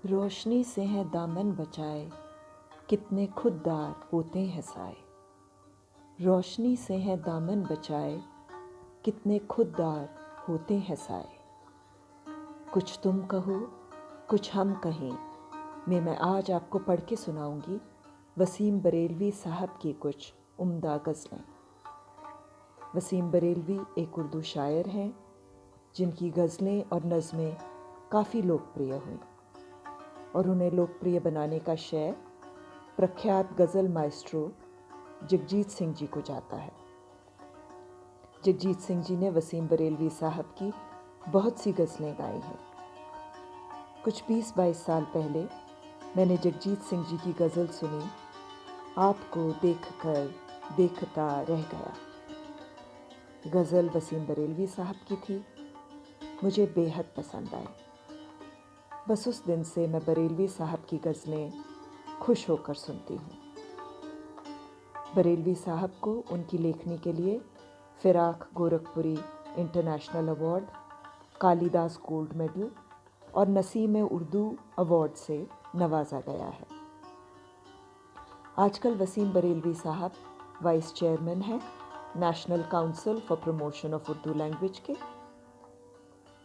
रोशनी से है दामन बचाए, कितने खुददार होते हैं साए। रोशनी से है दामन बचाए, कितने खुददार होते हैं साए। कुछ तुम कहो कुछ हम कहें में मैं आज आपको पढ़ के सुनाऊंगी वसीम बरेलवी साहब की कुछ उम्दा गज़लें। वसीम बरेलवी एक उर्दू शायर हैं जिनकी गज़लें और नज़में काफ़ी लोकप्रिय हुईं और उन्हें लोकप्रिय बनाने का श्रेय प्रख्यात गज़ल माइस्ट्रो जगजीत सिंह जी को जाता है। जगजीत सिंह जी ने वसीम बरेलवी साहब की बहुत सी गज़लें गाई हैं। कुछ 20-22 साल पहले मैंने जगजीत सिंह जी की गज़ल सुनी, आपको देखकर देखता रह गया। गज़ल वसीम बरेलवी साहब की थी, मुझे बेहद पसंद आई। बस उस दिन से मैं बरेलवी साहब की गज़लें खुश होकर सुनती हूँ। बरेलवी साहब को उनकी लेखनी के लिए Firaq Gorakhpuri international award, Kalidas gold medal और नसीम उर्दू अवार्ड से नवाजा गया है। आजकल वसीम बरेलवी साहब वाइस चेयरमैन हैं national council for promotion of Urdu language के।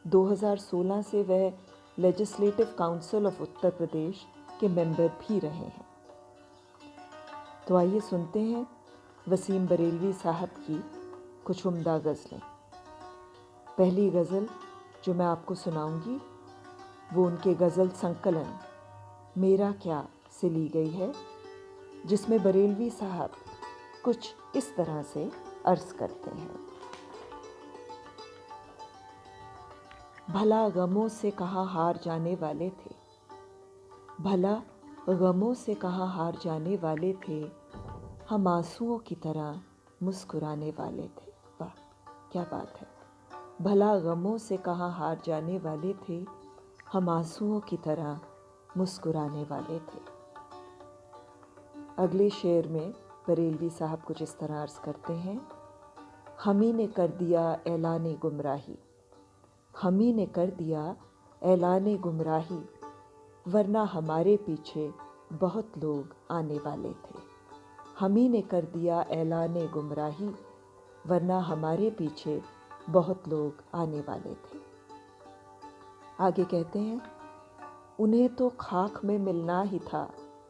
2016 से वह legislative council of Uttar Pradesh के मेंबर भी रहे हैं। तो आइए सुनते हैं वसीम बरेलवी साहब की कुछ उम्दा गज़लें। पहली गज़ल जो मैं आपको सुनाऊंगी वो उनके गज़ल संकलन मेरा क्या से ली गई है, जिसमें बरेलवी साहब कुछ इस तरह से अर्ज़ करते हैं। भला गमों से कहाँ हार जाने वाले थे, भला गमों से कहाँ हार जाने वाले थे, हम आंसुओं की तरह मुस्कुराने वाले थे। वाह क्या बात है। भला गमों से कहाँ हार जाने वाले थे, हम आंसुओं की तरह मुस्कुराने वाले थे। अगले शेर में बरेलवी साहब कुछ इस तरह अर्ज़ करते हैं। हमी ने कर दिया ऐलाने गुमराही, हमी ने कर दिया ऐलाने गुमराही, वरना हमारे पीछे बहुत लोग आने वाले थे। हमी ने कर दिया ऐलाने गुमराही, वरना हमारे पीछे बहुत लोग आने वाले थे। आगे कहते हैं, उन्हें तो खाक में मिलना ही था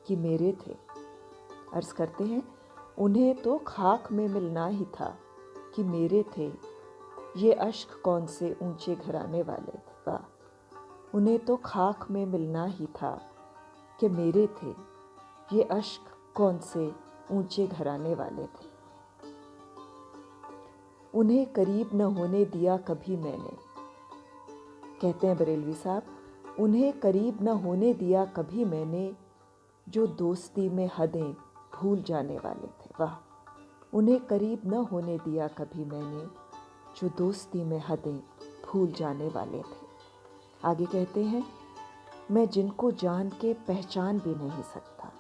कि मेरे थे। अर्ज़ करते हैं, उन्हें तो खाक में मिलना ही था कि मेरे थे, ये अश्क कौन से ऊंचे घराने वाले थे। वाह। उन्हें तो खाक में मिलना ही था कि मेरे थे, ये अश्क कौन से ऊंचे घराने वाले थे। उन्हें करीब न होने दिया कभी मैंने, कहते हैं बरेलवी साहब, उन्हें करीब न होने दिया कभी मैंने, जो दोस्ती में हदें भूल जाने वाले थे। वाह। उन्हें करीब न होने दिया कभी मैंने, जो दोस्ती में हदें भूल जाने वाले थे। आगे कहते हैं, मैं जिनको जान के पहचान भी नहीं सकता,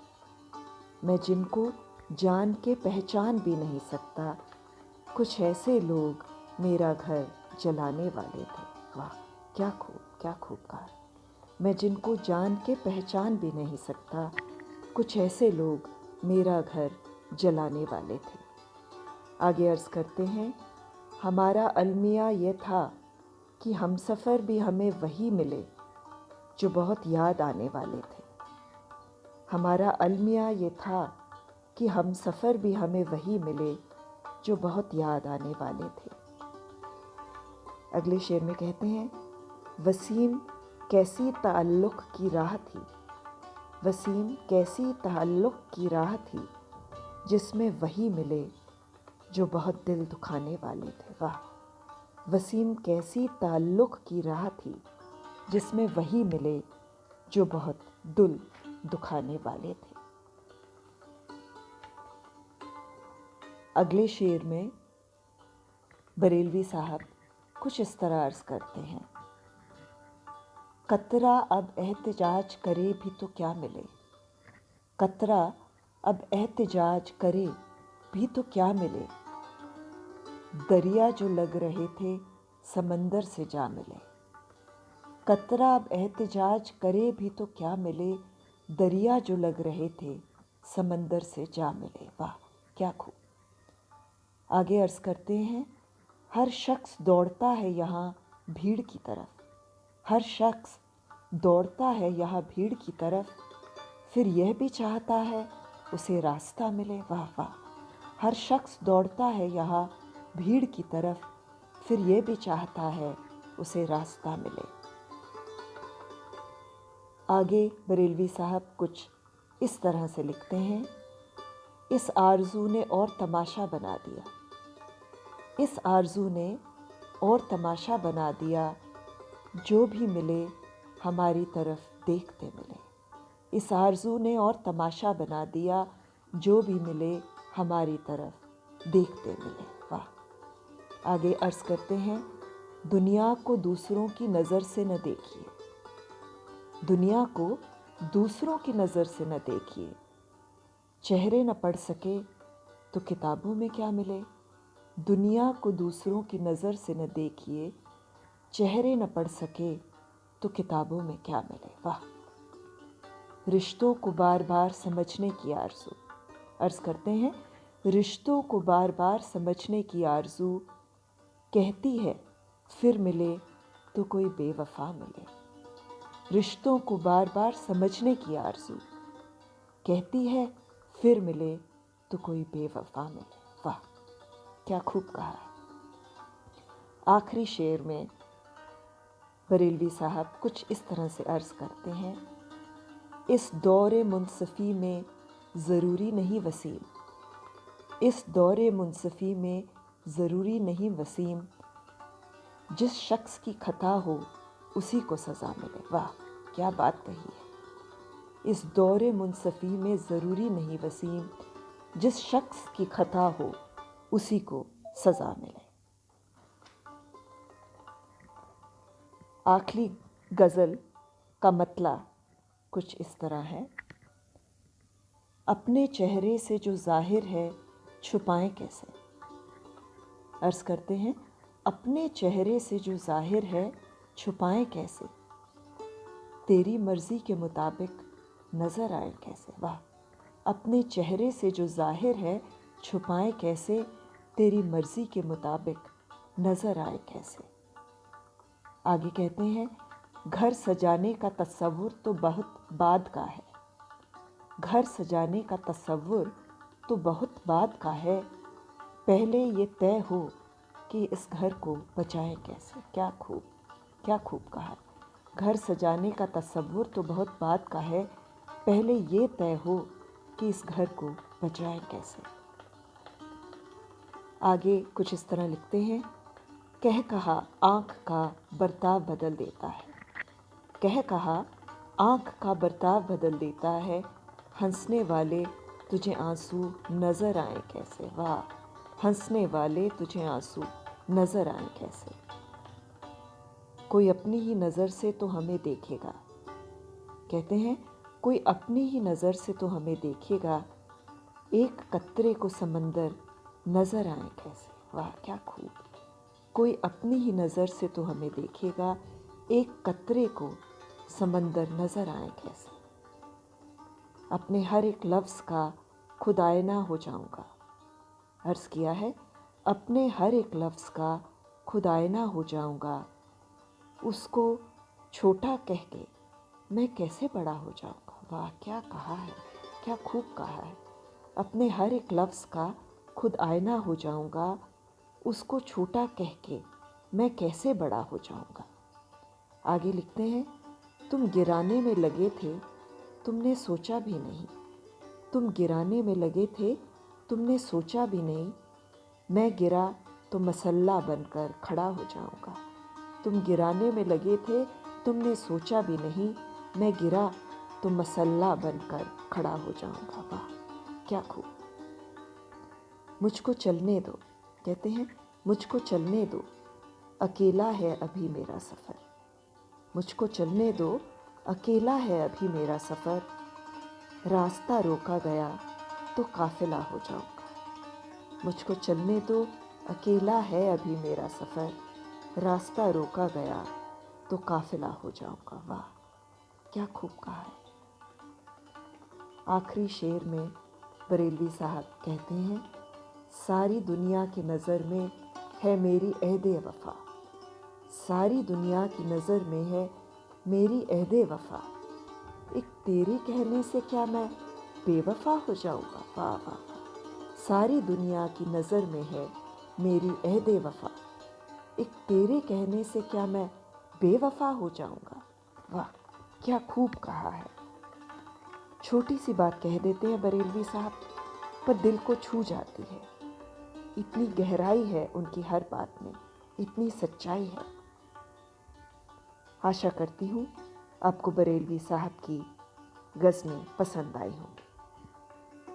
मैं जिनको जान के पहचान भी नहीं सकता, कुछ ऐसे लोग मेरा घर जलाने वाले थे। वाह क्या खूब कहा। मैं जिनको जान के पहचान भी नहीं सकता, कुछ ऐसे लोग मेरा घर जलाने वाले थे। आगे अर्ज़ करते हैं, हमारा अलमिया ये था कि हमसफ़र भी हमें वही मिले जो बहुत याद आने वाले थे। हमारा अलमिया ये था कि हमसफ़र भी हमें वही मिले जो बहुत याद आने वाले थे। अगले शेर में कहते हैं, वसीम कैसी ताल्लुक़ की राह थी, वसीम कैसी ताल्लुक़ की राह थी, जिसमें वही मिले जो बहुत दिल दुखाने वाले थे। वाह। वसीम कैसी ताल्लुक़ की राह थी, जिसमें वही मिले जो बहुत दिल दुखाने वाले थे। अगले शेर में बरेलवी साहब कुछ इस तरह अर्ज़ करते हैं, कतरा अब एहतिजाज करे भी तो क्या मिले, कतरा अब एहतिजाज करे भी तो क्या मिले, दरिया जो लग रहे थे समंदर से जा मिले। कतरा अब एहतिजाज करे भी तो क्या मिले, दरिया जो लग रहे थे समंदर से जा मिले। वाह क्या खूब। आगे अर्ज करते हैं, हर शख्स दौड़ता है यहाँ भीड़ की तरफ, हर शख्स दौड़ता है यहाँ भीड़ की तरफ, फिर यह भी चाहता है उसे रास्ता मिले। वाह वाह। हर शख्स दौड़ता है यहाँ भीड़ की तरफ, फिर यह भी चाहता है उसे रास्ता मिले। आगे बरेलवी साहब कुछ इस तरह से लिखते हैं, इस आरज़ू ने और तमाशा बना दिया, इस आरज़ू ने और तमाशा बना दिया, जो भी मिले हमारी तरफ देखते मिले। इस आरज़ू ने और तमाशा बना दिया, जो भी मिले हमारी तरफ देखते मिले। वाह। आगे अर्ज़ करते हैं, दुनिया को दूसरों की नज़र से न देखिए, दुनिया को दूसरों की नज़र से न देखिए, चेहरे न पढ़ सके तो किताबों में क्या मिले। दुनिया को दूसरों की नज़र से न देखिए, चेहरे न पढ़ सके तो किताबों में क्या मिले। वाह। रिश्तों को बार बार समझने की आरज़ू, अर्ज़ करते हैं, रिश्तों को बार बार समझने की आरज़ू, कहती है फिर मिले तो कोई बेवफा मिले। रिश्तों को बार बार समझने की आरज़ू, कहती है फिर मिले तो कोई बेवफा मिले। वाह क्या खूब कहा है। आखिरी शेर में बरेलवी साहब कुछ इस तरह से अर्ज़ करते हैं, इस दौरे मुनसफ़ी में ज़रूरी नहीं वसीम, इस दौरे मुनसफ़ी में ज़रूरी नहीं वसीम, जिस शख्स की खता हो उसी को सज़ा मिले। वाह क्या बात कही है। इस दौरे मुनसफ़ी में ज़रूरी नहीं वसीम, जिस शख्स की खता हो उसी को सज़ा मिले। आखिरी गज़ल का मतला कुछ इस तरह है, अपने चेहरे से जो ज़ाहिर है छुपाएं कैसे। अर्ज़ करते हैं, अपने चेहरे से जो ज़ाहिर है छुपाएं कैसे, तेरी मर्ज़ी के मुताबिक नज़र आए कैसे। वाह। अपने चेहरे से जो ज़ाहिर है छुपाएं कैसे, तेरी मर्ज़ी के मुताबिक नज़र आए कैसे। आगे कहते हैं, घर सजाने का तसव्वुर तो बहुत बाद का है, घर सजाने का तसव्वुर तो बहुत बाद का है, पहले ये तय हो कि इस घर को बचाएं कैसे। क्या खूब कहा। घर सजाने का तसव्वुर तो बहुत बाद का है, पहले ये तय हो कि इस घर को बचाएं कैसे। आगे कुछ इस तरह लिखते हैं, कह कहा आँख का बर्ताव बदल देता है, कह कहा आँख का बर्ताव बदल देता है, हंसने वाले तुझे आंसू नज़र आए कैसे। वाह। हंसने वाले तुझे आंसू नज़र आए कैसे। कोई अपनी ही नज़र से तो हमें देखेगा, कहते हैं कोई अपनी ही नज़र से तो हमें देखेगा, एक कतरे को समंदर नज़र आए कैसे। वाह क्या खूब। कोई अपनी ही नज़र से तो हमें देखेगा, एक कतरे को समंदर नज़र आए कैसे। अपने हर एक लफ्ज़ का खुद आईना हो जाऊंगा, अर्ज़ किया है, अपने हर एक लफ्ज़ का खुद आईना हो जाऊंगा, उसको छोटा कह के मैं कैसे बड़ा हो जाऊंगा। वाह क्या कहा है, क्या खूब कहा है। अपने हर एक लफ्ज़ का खुद आईना हो जाऊंगा, उसको छोटा कह के मैं कैसे बड़ा हो जाऊंगा। आगे लिखते हैं, तुम गिराने में लगे थे तुमने सोचा भी नहीं, तुम गिराने में लगे थे तुमने सोचा भी नहीं, मैं गिरा तो मसल्ला बनकर खड़ा हो जाऊंगा। तुम गिराने में लगे थे तुमने सोचा भी नहीं, मैं गिरा तो मसल्ला बनकर खड़ा हो जाऊंगा। वाह क्या खूब। मुझको चलने दो, कहते हैं मुझको चलने दो, अकेला है अभी मेरा सफ़र। मुझको चलने दो, अकेला है अभी मेरा सफ़र, रास्ता रोका गया तो काफ़िला हो जाऊंगा। मुझको चलने दो, अकेला है अभी मेरा सफ़र, रास्ता रोका गया तो काफिला हो जाऊंगा। वाह, क्या खूब कहा है। आखिरी शेर में बरेलवी साहब कहते हैं, सारी दुनिया की नज़र में है मेरी अहदे वफ़ा, सारी दुनिया की नज़र में है मेरी अहदे वफ़ा, एक तेरे कहने से क्या मैं बेवफा हो जाऊंगा। वाह वाह वाह, सारी दुनिया की नज़र में है मेरी अहदे वफ़ा, एक तेरे कहने से क्या मैं बेवफा हो जाऊंगा। वाह, क्या खूब कहा है। छोटी सी बात कह देते हैं बरेलवी साहब, पर दिल को छू जाती है। इतनी गहराई है उनकी हर बात में, इतनी सच्चाई है। आशा करती हूँ आपको बरेलवी साहब की गज़लें पसंद आई हों।